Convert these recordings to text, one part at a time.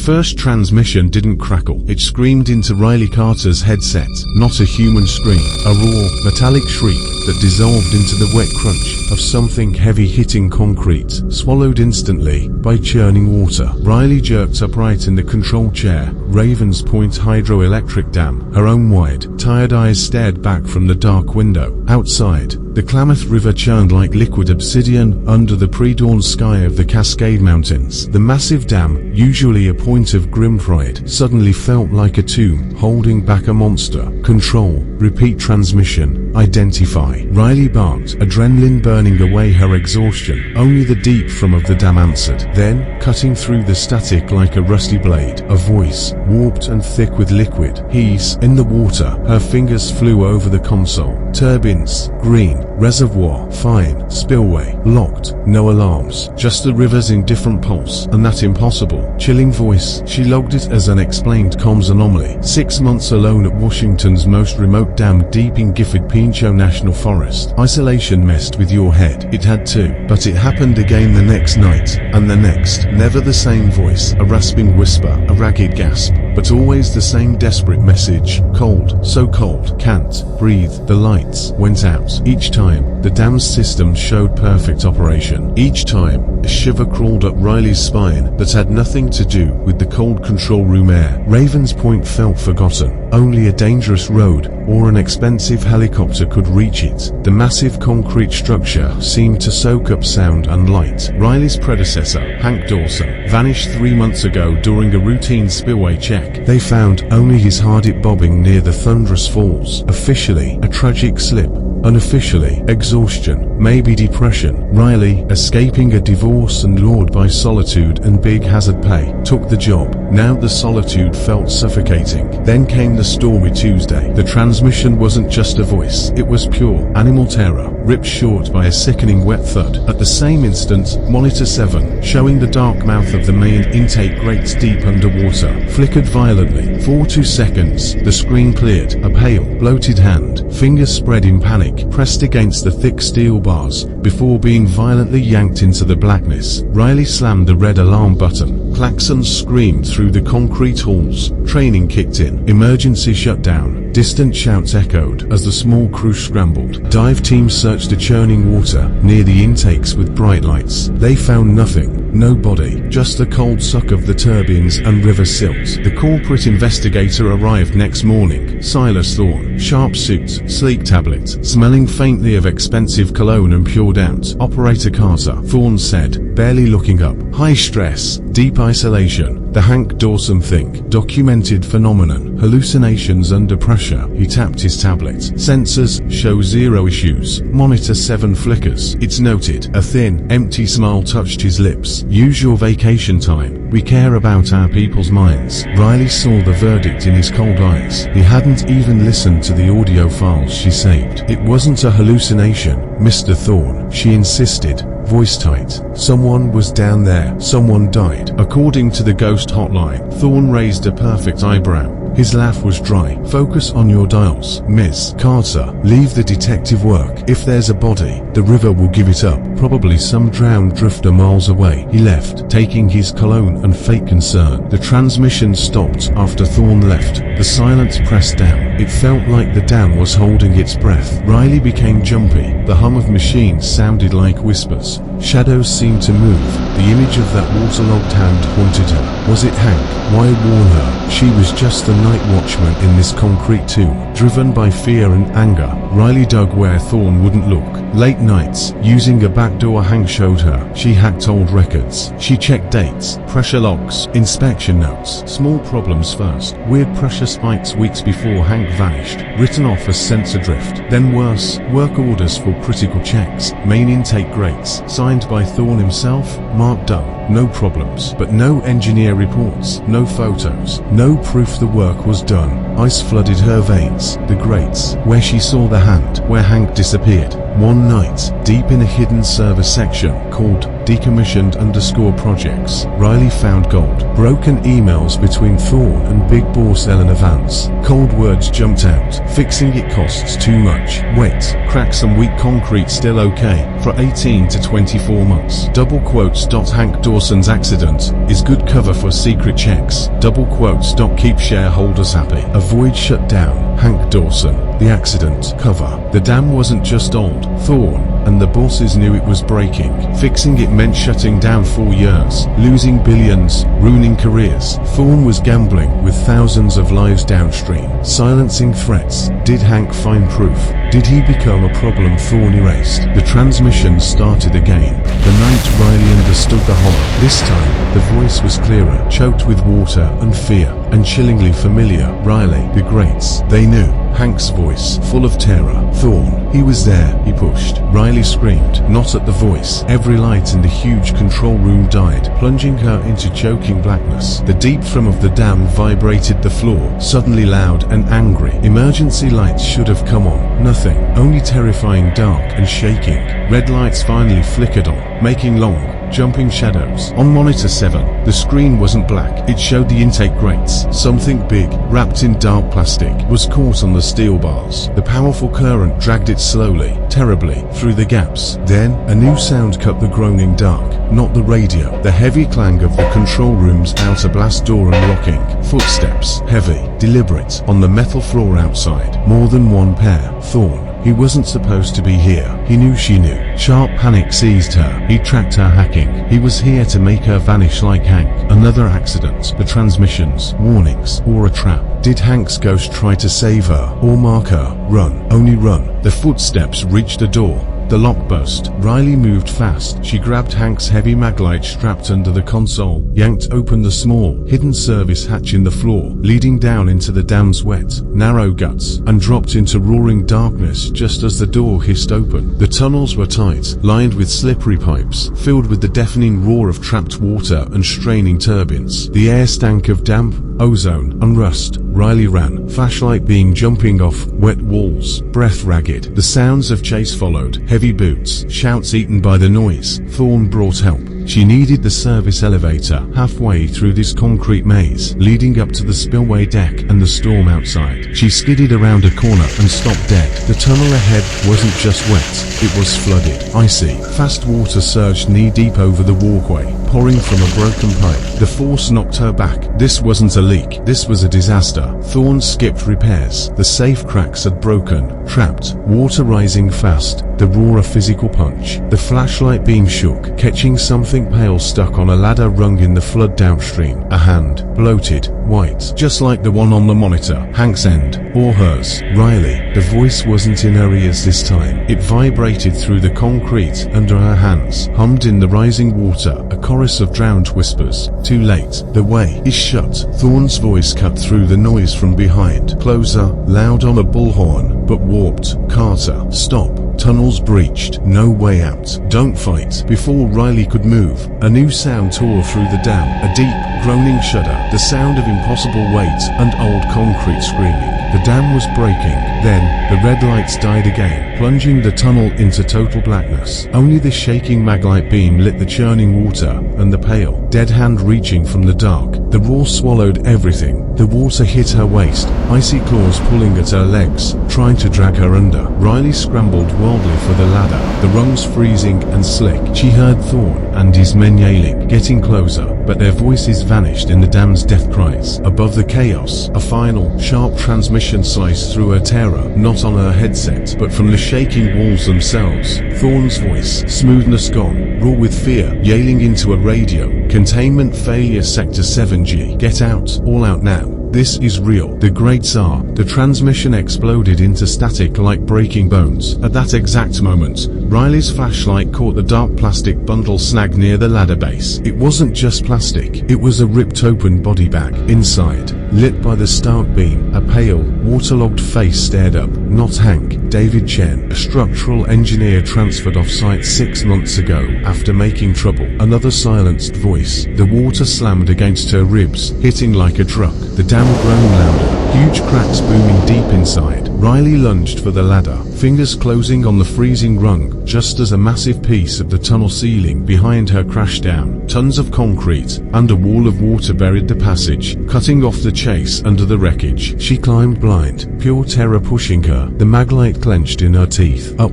first transmission didn't crackle. It screamed into Riley Carter's headset. Not a human scream. A raw, metallic shriek that dissolved into the wet crunch of something heavy hitting concrete, swallowed instantly by churning water. Riley jerked upright in the control chair. Ravens Point hydroelectric dam. Her own wide, tired eyes stared back from the dark window. Outside, the Klamath River churned like liquid obsidian under the pre-dawn sky of the Cascade Mountains. The massive dam, usually a point of grim pride, suddenly felt like a tomb, holding back a monster. Control, repeat transmission, identify. Riley barked, adrenaline burning away her exhaustion. Only the deep from of the dam answered. Then, cutting through the static like a rusty blade, a voice, warped and thick with liquid. He's in the water. Her fingers flew over the console. Turbines, green, reservoir, fine, spillway, locked, no alarms, just the rivers in different pulse, and that impossible, chilling voice. She logged it as an explained comms anomaly. 6 months alone at Washington's most remote dam deep in Gifford Pinchot National Forest. Isolation messed with your head. It had to. But it happened again the next night, and the next. Never the same voice, a rasping whisper, a ragged gasp, but always the same desperate message. Cold, so cold, can't breathe. The lights went out. Each time, the dam's system showed perfect operation. Each time, a shiver crawled up Riley's spine that had nothing to do with the cold control room air. Ravens Point felt forgotten. Only a dangerous road or an expensive helicopter could reach it. The massive concrete structure seemed to soak up sound and light. Riley's predecessor, Hank Dawson, vanished 3 months ago during a routine spillway check. They found only his hard-hit bobbing near the thunderous falls. Officially, a tragic slip. Unofficially, exhaustion, maybe depression. Riley, escaping a divorce and lured by solitude and big hazard pay, took the job. Now the solitude felt suffocating. Then came the stormy Tuesday. The transmission wasn't just a voice, it was pure animal terror, ripped short by a sickening wet thud. At the same instant, Monitor 7, showing the dark mouth of the main intake grates deep underwater, flickered violently. For 2 seconds, the screen cleared. A pale, bloated hand, fingers spread in panic, pressed against the thick steel bars, before being violently yanked into the blackness. Riley slammed the red alarm button. Klaxons screamed through the concrete halls. Training kicked in. Emergency shutdown. Distant shouts echoed as the small crew scrambled. Dive teams searched the churning water near the intakes with bright lights. They found nothing. No body, just the cold suck of the turbines and river silt. The corporate investigator arrived next morning. Silas Thorne, sharp suit, sleek tablet, smelling faintly of expensive cologne and pured out. Operator Carter, Thorne said, barely looking up. High stress, deep isolation, the Hank Dawson thing. Documented phenomenon. Hallucinations under pressure. He tapped his tablet. Sensors show 0 issues. Monitor 7 flickers. It's noted. A thin, empty smile touched his lips. Use your vacation time. We care about our people's minds. Riley saw the verdict in his cold eyes. He hadn't even listened to the audio files she saved. It wasn't a hallucination, Mr. Thorne, she insisted, voice tight. Someone was down there. Someone died. According to the ghost hotline, Thorne raised a perfect eyebrow. His laugh was dry. Focus on your dials, Miss Carter. Leave the detective work. If there's a body, the river will give it up. Probably some drowned drifter miles away. He left, taking his cologne and fake concern. The transmission stopped after Thorne left. The silence pressed down. It felt like the dam was holding its breath. Riley became jumpy. The hum of machines sounded like whispers. Shadows seemed to move. The image of that waterlogged hand haunted her. Was it Hank? Why warn her? She was just the night watchman in this concrete tomb. Driven by fear and anger, Riley dug where Thorne wouldn't look. Late nights, using a backdoor Hank showed her. She hacked old records. She checked dates, pressure logs, inspection notes. Small problems first. Weird pressure spikes weeks before Hank vanished, written off as sensor drift. Then worse, work orders for critical checks. Main intake grates, signed by Thorne himself, marked done. No problems, but no engineer reports, no photos, no proof the work was done. Ice flooded her veins. The grates, where she saw the hand, where Hank disappeared. One night, deep in a hidden server section called decommissioned_projects. Riley found gold. Broken emails between Thorne and Big Boss Eleanor Vance. Cold words jumped out. Fixing it costs too much. Wet, cracks and weak concrete still okay. For 18 to 24 months. Double quotes. Hank Dawson's accident is good cover for secret checks. Double quotes. Keep shareholders happy. Avoid shutdown. Hank Dawson. The accident. Cover. The dam wasn't just old. Thorne and the bosses knew it was breaking. Fixing it meant shutting down 4 years, losing billions, ruining careers. Thorne was gambling with thousands of lives downstream. Silencing threats. Did Hank find proof? Did he become a problem Thorne erased? The transmission started again. The night Riley understood the horror. This time, the voice was clearer, choked with water and fear, and chillingly familiar. Riley, the grates. They knew. Hank's voice, full of terror. Thorne. He was there. He pushed. Riley screamed, not at the voice. Every light in the huge control room died, plunging her into choking blackness. The deep thrum of the dam vibrated the floor, suddenly loud and angry. Emergency lights should have come on. Nothing. Only terrifying dark and shaking. Red lights finally flickered on, making long, jumping shadows. On monitor 7, the screen wasn't black. It showed the intake grates. Something big, wrapped in dark plastic, was caught on the steel bars. The powerful current dragged it slowly, terribly, through the gaps. Then, a new sound cut the groaning dark. Not the radio. The heavy clang of the control room's outer blast door unlocking. Footsteps, heavy, deliberate, on the metal floor outside. More than one pair. Thorne. He wasn't supposed to be here. He knew she knew. Sharp panic seized her. He tracked her hacking. He was here to make her vanish like Hank. Another accident. The transmissions, warnings, or a trap. Did Hank's ghost try to save her, or mark her? Run. Only run. The footsteps reached the door. The lock burst. Riley moved fast. She grabbed Hank's heavy maglite strapped under the console, yanked open the small, hidden service hatch in the floor, leading down into the dam's wet, narrow guts, and dropped into roaring darkness just as the door hissed open. The tunnels were tight, lined with slippery pipes, filled with the deafening roar of trapped water and straining turbines. The air stank of damp, ozone, and rust. Riley ran, flashlight beam jumping off wet walls, breath ragged. The sounds of chase followed, heavy boots, shouts eaten by the noise. Thorne brought help. She needed the service elevator halfway through this concrete maze, leading up to the spillway deck and the storm outside. She skidded around a corner and stopped dead. The tunnel ahead wasn't just wet, it was flooded, icy. Fast water surged knee-deep over the walkway, pouring from a broken pipe. The force knocked her back. This wasn't a leak, this was a disaster. Thorne skipped repairs. The safe cracks had broken, trapped, water rising fast, the roar a physical punch. The flashlight beam shook, catching something pale stuck on a ladder rung in the flood downstream. A hand, bloated, white, just like the one on the monitor. Hank's end, or hers. Riley. The voice wasn't in her ears this time. It vibrated through the concrete under her hands, hummed in the rising water, a chorus of drowned whispers. Too late. The way is shut. Thorne's voice cut through the noise from behind. Closer, loud on a bullhorn, but warped. Carter, stop. Tunnels breached. No way out. Don't fight. Before Riley could move, a new sound tore through the dam. A deep, groaning shudder. The sound of impossible weight and old concrete screaming. The dam was breaking. Then, the red lights died again, plunging the tunnel into total blackness. Only the shaking maglite beam lit the churning water, and the pale, dead hand reaching from the dark. The roar swallowed everything. The water hit her waist, icy claws pulling at her legs, trying to drag her under. Riley scrambled wildly for the ladder, the rungs freezing and slick. She heard Thorne and his men yelling, getting closer, but their voices vanished in the dam's death cries. Above the chaos, a final, sharp transmission sliced through her terror, not on her headset, but from the shaking walls themselves. Thorne's voice, smoothness gone, raw with fear, yelling into a radio. Containment failure sector 7G. Get out, all out now. This is real. The grates are. The transmission exploded into static like breaking bones. At that exact moment, Riley's flashlight caught the dark plastic bundle snag near the ladder base. It wasn't just plastic. It was a ripped open body bag. Inside, lit by the stark beam, a pale, waterlogged face stared up. Not Hank, David Chen, a structural engineer transferred off-site 6 months ago after making trouble. Another silenced voice. The water slammed against her ribs, hitting like a truck. The dam groaned louder, huge cracks booming deep inside. Riley lunged for the ladder, fingers closing on the freezing rung, just as a massive piece of the tunnel ceiling behind her crashed down. Tons of concrete and a wall of water buried the passage, cutting off the chase under the wreckage. She climbed blind, pure terror pushing her, the maglite clenched in her teeth. Up,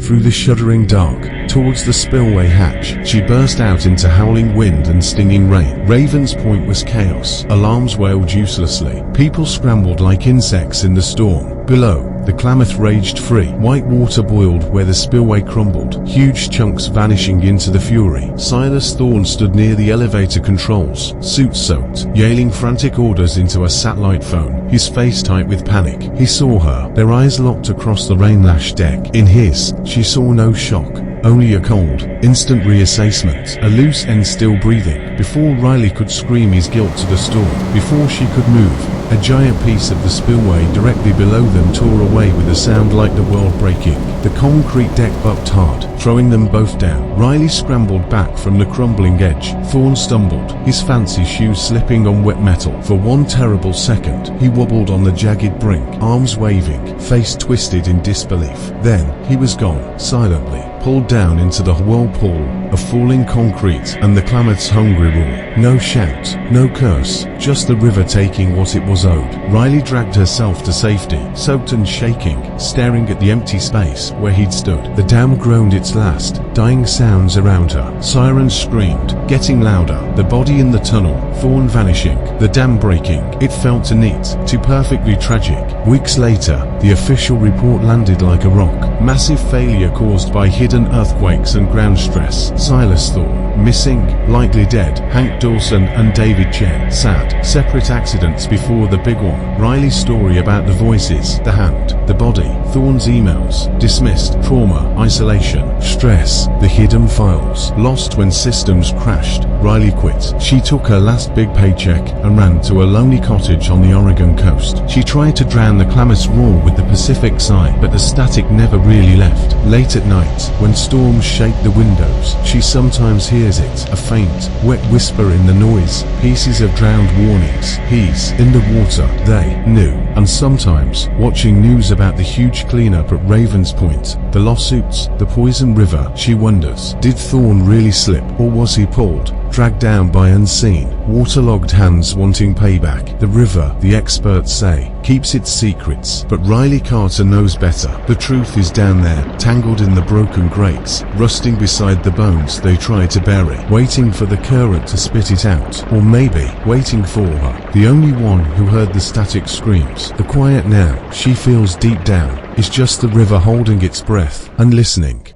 through the shuddering dark, towards the spillway hatch. She burst out into howling wind and stinging rain. Raven's Point was chaos. Alarms wailed uselessly. People scrambled like insects in the storm. Below, the Klamath raged free. White water boiled where the spillway crumbled, huge chunks vanishing into the fury. Silas Thorne stood near the elevator controls, suit soaked, yelling frantic orders into a satellite phone, his face tight with panic. He saw her, their eyes locked across the rain-lashed deck. In his, she saw no shock, only a cold, instant reassessment, a loose end still breathing. Before Riley could scream his guilt to the storm, before she could move, a giant piece of the spillway directly below them tore away with a sound like the world breaking. The concrete deck bucked hard, throwing them both down. Riley scrambled back from the crumbling edge. Thorne stumbled, his fancy shoes slipping on wet metal. For one terrible second, he wobbled on the jagged brink, arms waving, face twisted in disbelief. Then, he was gone, silently, pulled down into the whirlpool of falling concrete and the Klamath's hungry roar. No shout, no curse, just the river taking what it was owed. Riley dragged herself to safety, soaked and shaking, staring at the empty space where he'd stood. The dam groaned its last, dying sounds around her. Sirens screamed, getting louder. The body in the tunnel, Thorne vanishing, the dam breaking. It felt too neat, too perfectly tragic. Weeks later, the official report landed like a rock. Massive failure caused by hidden earthquakes and ground stress. Silas Thorne, missing, likely dead. Hank Dawson and David Chen, sad. Separate accidents before the big one. Riley's story about the voices, the hand, the body. Thorne's emails, dismissed. Trauma, isolation, stress, the hidden files. Lost when systems crashed. Riley quit. She took her last big paycheck and ran to a lonely cottage on the Oregon coast. She tried to drown the Klamath's roar with the Pacific sigh, but the static never really left. Late at night, when storms shake the windows, she sometimes hears it, a faint, wet whisper in the noise, pieces of drowned warnings. He's in the water, they knew. And sometimes, watching news about the huge cleanup at Raven's Point, the lawsuits, the poison river, she wonders, did Thorne really slip, or was he pulled, dragged down by unseen, waterlogged hands wanting payback? The river, the experts say, keeps its secrets, but Riley Carter knows better. The truth is down there, tangled in the broken grates, rusting beside the bones they try to bury, waiting for the current to spit it out, or maybe waiting for her, the only one who heard the static screams. The quiet now, she feels deep down, is just the river holding its breath and listening.